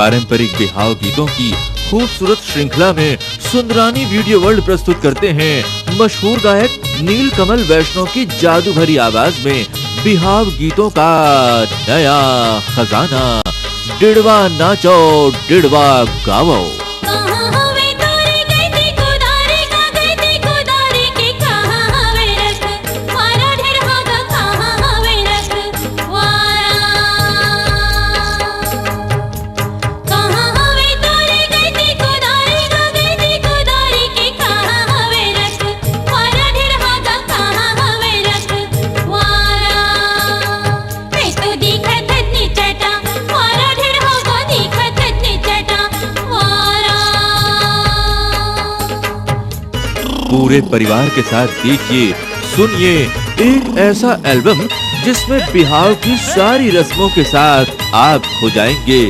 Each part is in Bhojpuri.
पारंपरिक बिहाव गीतों की खूबसूरत श्रृंखला में सुंदरानी वीडियो वर्ल्ड प्रस्तुत करते हैं मशहूर गायक नीलकमल वैष्णव की जादू भरी आवाज में बिहाव गीतों का नया खजाना। डिड़वा नाचो डिड़वा गावो। पूरे परिवार के साथ देखिए सुनिए एक ऐसा एल्बम जिसमें बिहाव की सारी रस्मों के साथ आप खो जाएंगे।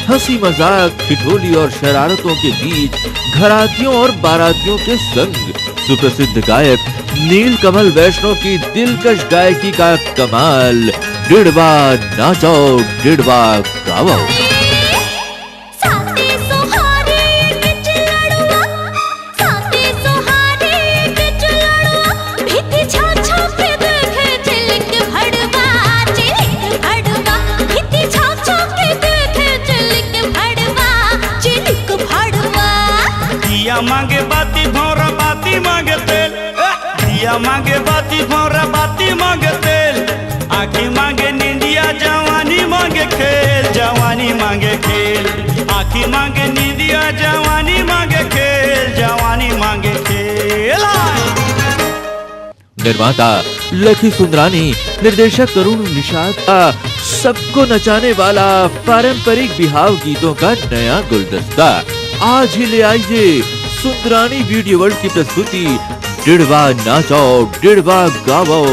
हंसी मजाक ठिठोली और शरारतों के बीच घरातियों और बारातियों के संग सुप्रसिद्ध गायक नीलकमल वैष्णव की दिलकश गायकी का कमाल। डिड़वा नाचो डिड़वा गावो। मांगे बाती भौरा बाती मांगे तेल, दिया मांगे बाती भौरा बाती मांगे तेल, आँखी मांगे निंदिया जवानी मांगे खेल, जवानी मांगे खेल, आँखी मांगे निंदिया जवानी मांगे खेल, जवानी मांगे खेल। निर्माता लखी सुंदरानी, निर्देशक तरुण निषाद का सबको नचाने वाला पारंपरिक बिहाव गीतों का नया गुलदस्ता। आज ही ले आइए सुंदरानी वीडियो वर्ल्ड की प्रस्तुति डिड़वा नाचो डिड़वा गावो।